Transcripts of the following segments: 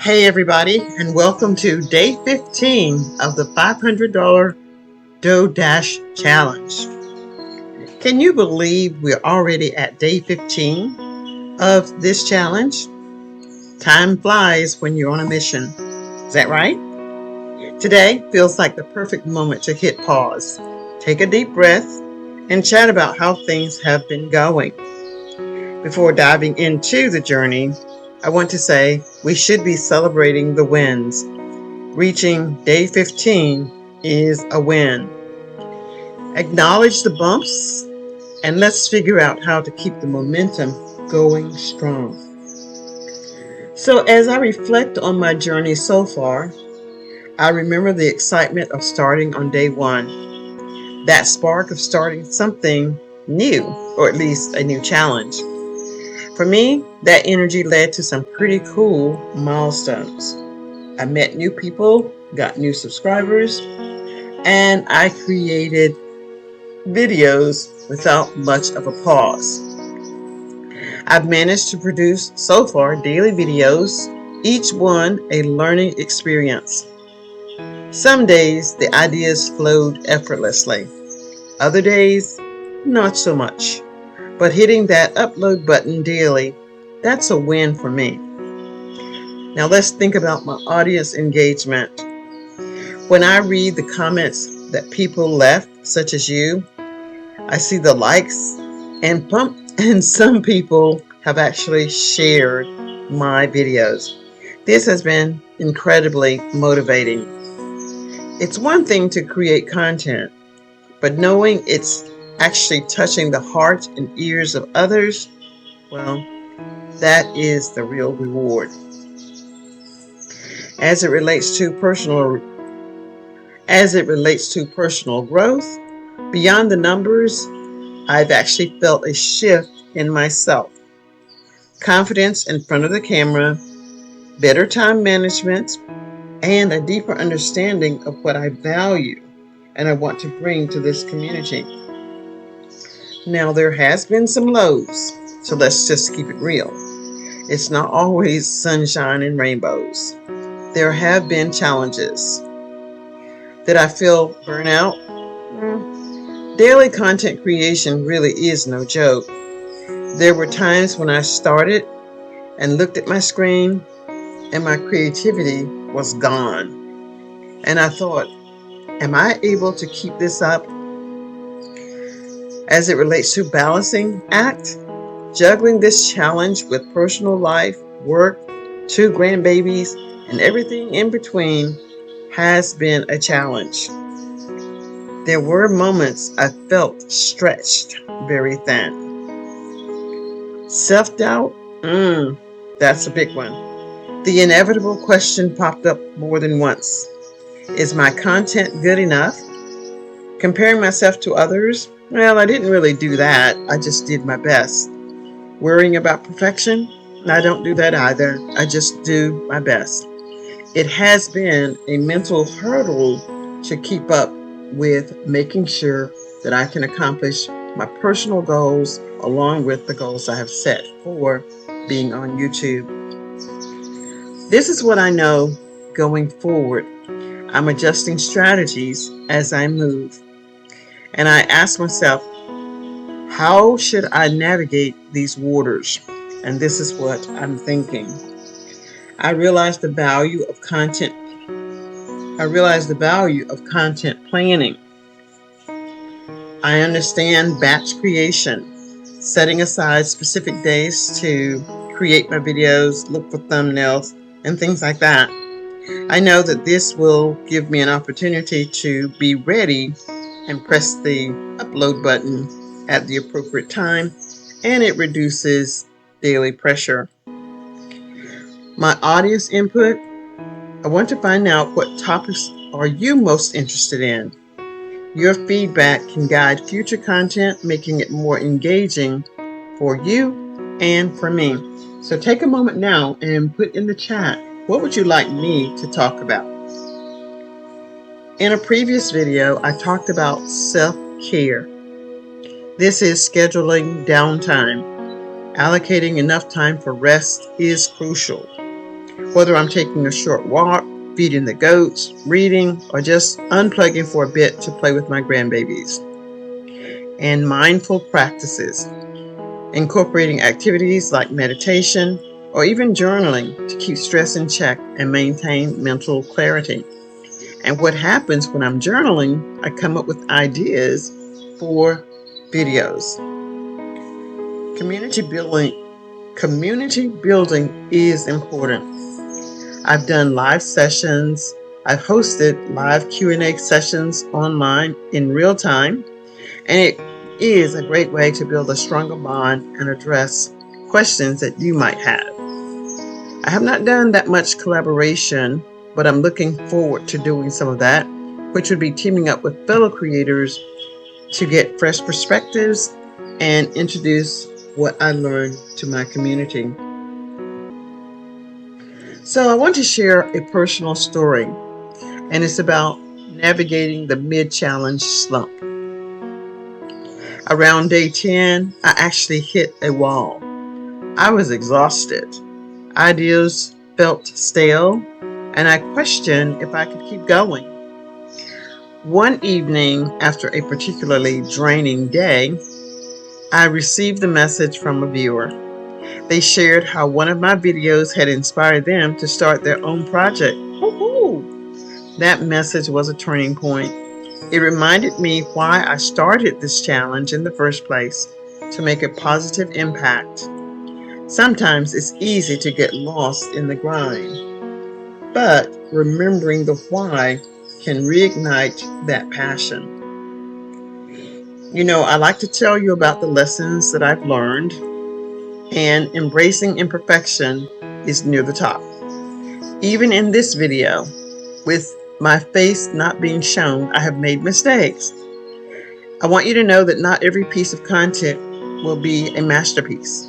Hey everybody, and welcome to day 15 of the $500 doughdash challenge. Can you believe we're already at day 15 of this challenge? Time flies when you're on a mission. Is that right? Today feels like the perfect moment to hit pause, take a deep breath, and chat about how things have been going. Before diving into the journey, I want to say we should be celebrating the wins. Reaching day 15 is a win. Acknowledge the bumps and let's figure out how to keep the momentum going strong. So, as I reflect on my journey so far, I remember the excitement of starting on day one, that spark of starting something new, or at least a new challenge. For me, that energy led to some pretty cool milestones. I met new people, got new subscribers, and I created videos without much of a pause. I've managed to produce so far daily videos, each one a learning experience. Some days the ideas flowed effortlessly, other days not so much. But hitting that upload button daily, that's a win for me. Now let's think about my audience engagement. When I read the comments that people left, such as you, I see the likes and some people have actually shared my videos. This has been incredibly motivating. It's one thing to create content, but knowing it's actually touching the heart and ears of others, well, that is the real reward. As it relates to personal growth, beyond the numbers, I've actually felt a shift in myself. Confidence in front of the camera, better time management, and a deeper understanding of what I value and I want to bring to this community. Now, there has been some lows, so let's just keep it real. It's not always sunshine and rainbows. There have been challenges. Did I feel burnout? Daily content creation really is no joke. There were times when I started and looked at my screen and my creativity was gone. And I thought, am I able to keep this up? As it relates to balancing act, juggling this challenge with personal life, work, 2 grandbabies, and everything in between has been a challenge. There were moments I felt stretched very thin. Self-doubt? That's a big one. The inevitable question popped up more than once. Is my content good enough? Comparing myself to others? Well, I didn't really do that. I just did my best. Worrying about perfection? I don't do that either. I just do my best. It has been a mental hurdle to keep up with making sure that I can accomplish my personal goals along with the goals I have set for being on YouTube. This is what I know going forward. I'm adjusting strategies as I move. And I ask myself, how should I navigate these waters? And this is what I'm thinking. I realize the value of content planning. I understand batch creation, setting aside specific days to create my videos, look for thumbnails, and things like that. I know that this will give me an opportunity to be ready and press the upload button at the appropriate time, and it reduces daily pressure. My audience input, I want to find out what topics are you most interested in. Your feedback can guide future content, making it more engaging for you and for me. So take a moment now and put in the chat, what would you like me to talk about? In a previous video, I talked about self-care. This is scheduling downtime. Allocating enough time for rest is crucial. Whether I'm taking a short walk, feeding the goats, reading, or just unplugging for a bit to play with my grandbabies. And mindful practices, incorporating activities like meditation or even journaling to keep stress in check and maintain mental clarity. And what happens when I'm journaling, I come up with ideas for videos. Community building is important. I've done live sessions. I've hosted live Q&A sessions online in real time, and it is a great way to build a stronger bond and address questions that you might have. I have not done that much collaboration, but I'm looking forward to doing some of that, which would be teaming up with fellow creators to get fresh perspectives and introduce what I learned to my community. So I want to share a personal story, and it's about navigating the mid-challenge slump. Around day 10, I actually hit a wall. I was exhausted. Ideas felt stale, and I questioned if I could keep going. One evening, after a particularly draining day, I received a message from a viewer. They shared how one of my videos had inspired them to start their own project. Woohoo! That message was a turning point. It reminded me why I started this challenge in the first place, to make a positive impact. Sometimes it's easy to get lost in the grind, but remembering the why can reignite that passion. I like to tell you about the lessons that I've learned, and embracing imperfection is near the top. Even in this video, with my face not being shown, I have made mistakes. I want you to know that not every piece of content will be a masterpiece,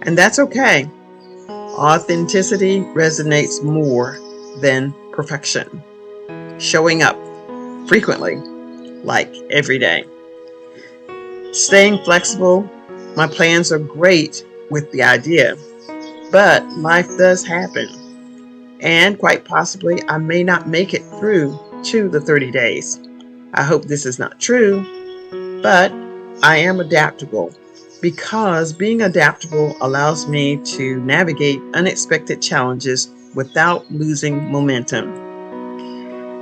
and that's okay. Authenticity resonates more than perfection. Showing up frequently, like every day. Staying flexible. My plans are great with the idea, but life does happen. And quite possibly, I may not make it through to the 30 days. I hope this is not true, but I am adaptable, because being adaptable allows me to navigate unexpected challenges without losing momentum.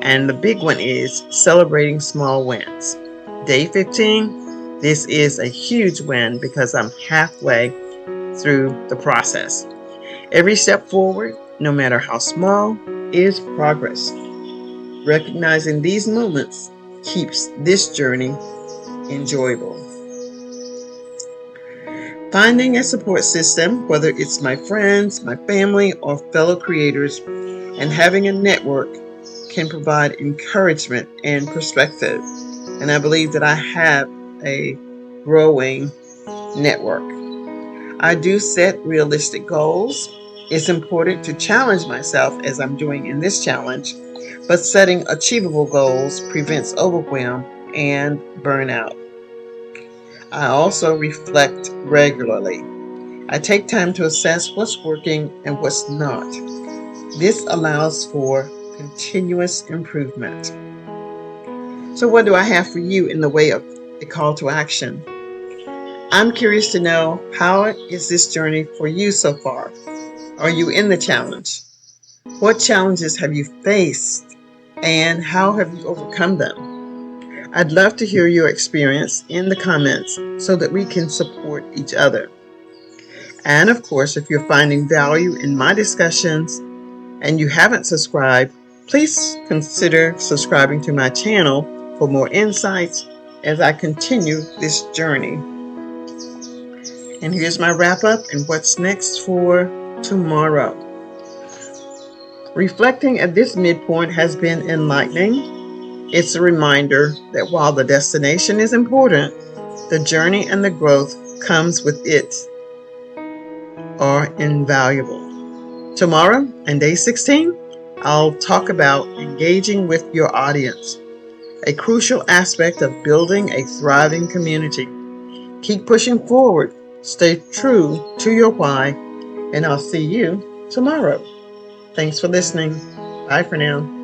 And the big one is celebrating small wins. Day 15, this is a huge win because I'm halfway through the process. Every step forward, no matter how small, is progress. Recognizing these moments keeps this journey enjoyable. Finding a support system, whether it's my friends, my family, or fellow creators, and having a network can provide encouragement and perspective. And I believe that I have a growing network. I do set realistic goals. It's important to challenge myself as I'm doing in this challenge, but setting achievable goals prevents overwhelm and burnout. I also reflect regularly. I take time to assess what's working and what's not. This allows for continuous improvement. So what do I have for you in the way of a call to action? I'm curious to know, how is this journey for you so far? Are you in the challenge? What challenges have you faced, and how have you overcome them? I'd love to hear your experience in the comments so that we can support each other. And of course, if you're finding value in my discussions and you haven't subscribed, please consider subscribing to my channel for more insights as I continue this journey. And here's my wrap up and what's next for tomorrow. Reflecting at this midpoint has been enlightening. It's a reminder that while the destination is important, the journey and the growth comes with it are invaluable. Tomorrow and day 16, I'll talk about engaging with your audience, a crucial aspect of building a thriving community. Keep pushing forward, stay true to your why, and I'll see you tomorrow. Thanks for listening. Bye for now.